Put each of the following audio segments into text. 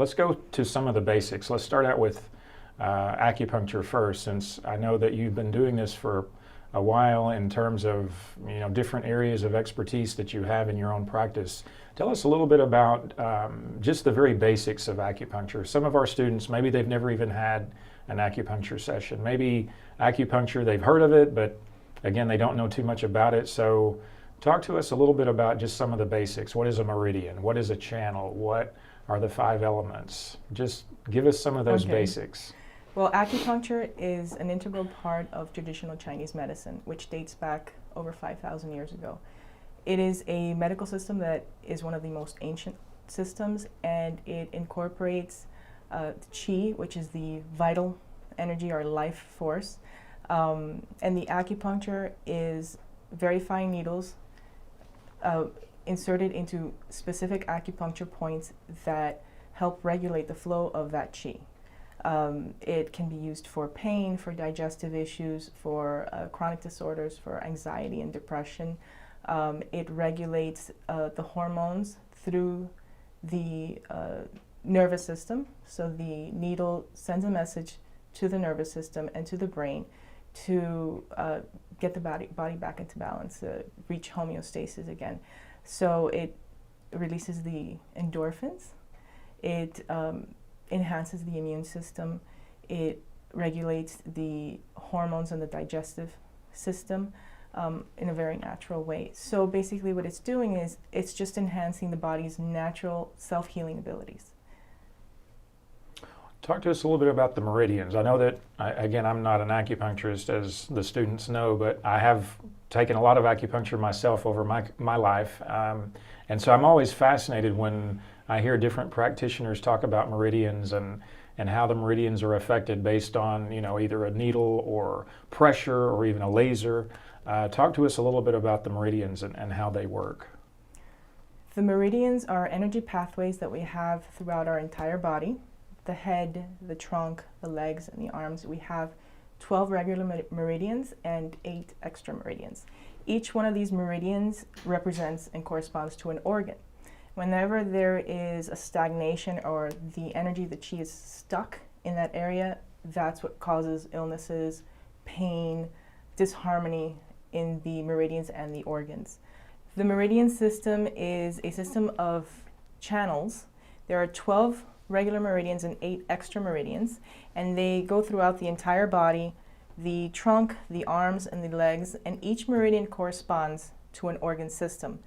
let's go to some of the basics. Let's start out with acupuncture first, since I know that you've been doing this for a while in terms of different areas of expertise that you have in your own practice. Tell us a little bit about just the very basics of acupuncture. Some of our students, maybe they've never even had an acupuncture session. Maybe acupuncture, they've heard of it, but again, they don't know too much about it. So talk to us a little bit about just some of the basics. What is a meridian? What is a channel? What are the 5 elements? Just give us some of those basics. Well, acupuncture is an integral part of traditional Chinese medicine, which dates back over 5,000 years ago. It is a medical system that is one of the most ancient systems, and it incorporates qi, which is the vital energy or life force. And the acupuncture is very fine needles inserted into specific acupuncture points that help regulate the flow of that qi. It can be used for pain, for digestive issues, for chronic disorders, for anxiety and depression. It regulates the hormones through the nervous system. So the needle sends a message to the nervous system and to the brain to get the body back into balance, reach homeostasis again. So it releases the endorphins. It enhances the immune system. It regulates the hormones and the digestive system in a very natural way. So basically what it's doing is it's just enhancing the body's natural self-healing abilities. Talk to us a little bit about the meridians. I know that, again, I'm not an acupuncturist, as the students know, but I have taken a lot of acupuncture myself over my life. And so I'm always fascinated when I hear different practitioners talk about meridians and how the meridians are affected based on, either a needle or pressure or even a laser. Talk to us a little bit about the meridians and how they work. The meridians are energy pathways that we have throughout our entire body. The head, the trunk, the legs, and the arms. We have 12 regular meridians and 8 extra meridians. Each one of these meridians represents and corresponds to an organ. Whenever there is a stagnation or the energy, the qi is stuck in that area, that's what causes illnesses, pain, disharmony in the meridians and the organs. The meridian system is a system of channels. There are 12 regular meridians and 8 extra meridians, and they go throughout the entire body, the trunk, the arms, and the legs, and each meridian corresponds to an organ system.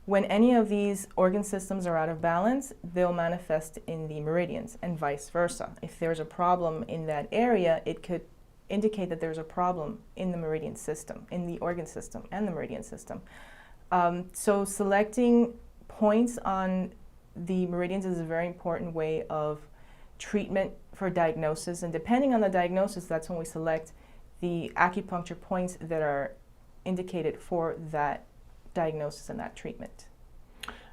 When any of these organ systems are out of balance, they'll manifest in the meridians, and vice versa. If there's a problem in that area, it could indicate that there's a problem in the meridian system, in the organ system and the meridian system. So selecting points on the meridians is a very important way of treatment for diagnosis, and depending on the diagnosis, that's when we select the acupuncture points that are indicated for that diagnosis and that treatment.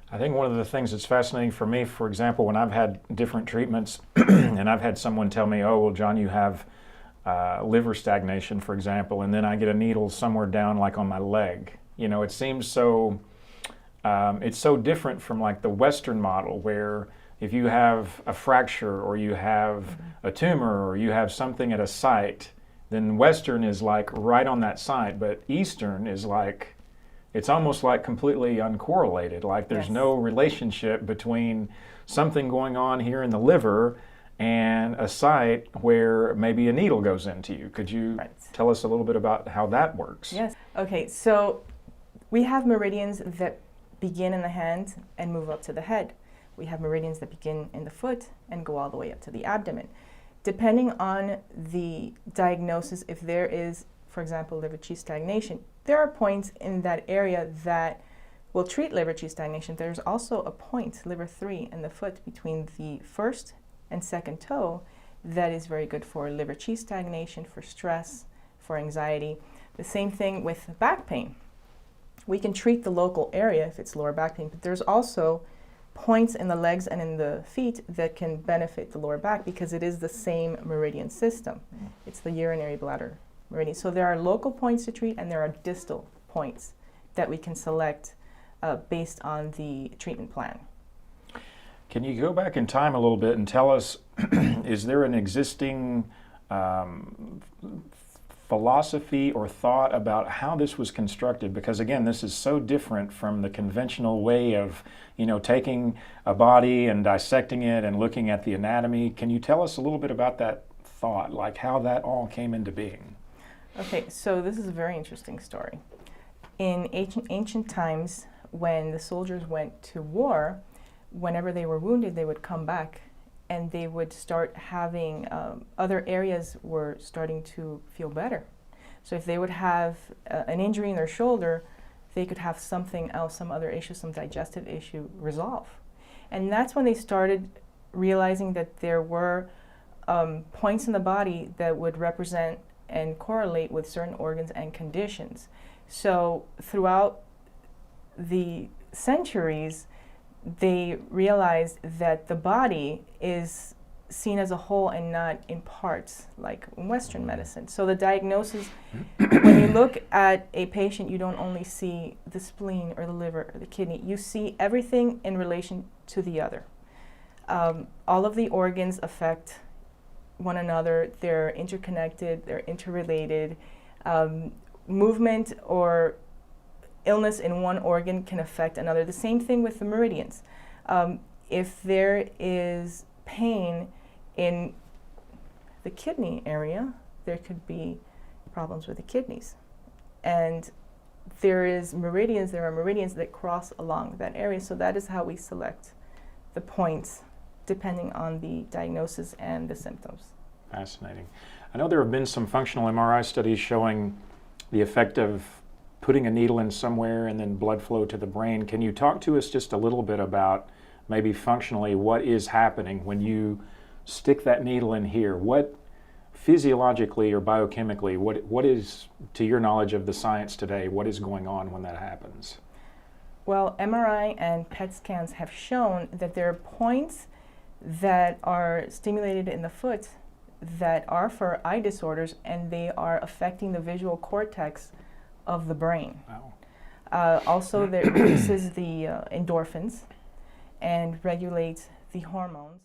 I think one of the things that's fascinating for me, for example, when I've had different treatments and I've had someone tell me, oh, well, John, you have liver stagnation, for example, and then I get a needle somewhere down like on my leg. It seems so it's so different from like the Western model, where if you have a fracture or you have a tumor or you have something at a site, then Western is like right on that site, but Eastern is like, it's almost like completely uncorrelated. Like there's no relationship between something going on here in the liver and a site where maybe a needle goes into you. Could you tell us a little bit about how that works? Yes. Okay, so we have meridians that begin in the hand and move up to the head. We have meridians that begin in the foot and go all the way up to the abdomen. Depending on the diagnosis, if there is, for example, liver qi stagnation, there are points in that area that will treat liver qi stagnation. There's also a point, liver 3, in the foot between the first and second toe that is very good for liver qi stagnation, for stress, for anxiety. The same thing with back pain. We can treat the local area if it's lower back pain, but there's also points in the legs and in the feet that can benefit the lower back because it is the same meridian system. It's the urinary bladder meridian. So there are local points to treat and there are distal points that we can select based on the treatment plan. Can you go back in time a little bit and tell us, is there an existing philosophy or thought about how this was constructed? Because again, this is so different from the conventional way of, taking a body and dissecting it and looking at the anatomy. Can you tell us a little bit about that thought, like how that all came into being? Okay, so this is a very interesting story. In ancient times, when the soldiers went to war, whenever they were wounded, they would come back and they would start having other areas were starting to feel better. So if they would have an injury in their shoulder, they could have something else, some other issue, some digestive issue resolve. And that's when they started realizing that there were points in the body that would represent and correlate with certain organs and conditions. So throughout the centuries, they realized that the body is seen as a whole and not in parts, like in Western medicine. So the diagnosis, when you look at a patient, you don't only see the spleen or the liver or the kidney, you see everything in relation to the other. All of the organs affect one another, they're interconnected, they're interrelated. Movement or illness in one organ can affect another. The same thing with the meridians. If there is pain in the kidney area, there could be problems with the kidneys. And there are meridians that cross along that area, so that is how we select the points depending on the diagnosis and the symptoms. Fascinating. I know there have been some functional MRI studies showing the effect of putting a needle in somewhere and then blood flow to the brain. Can you talk to us just a little bit about maybe functionally what is happening when you stick that needle in here? What physiologically or biochemically, what is, to your knowledge of the science today, what is going on when that happens? Well, MRI and PET scans have shown that there are points that are stimulated in the foot that are for eye disorders, and they are affecting the visual cortex of the brain. Wow. Also, that releases the endorphins and regulates the hormones.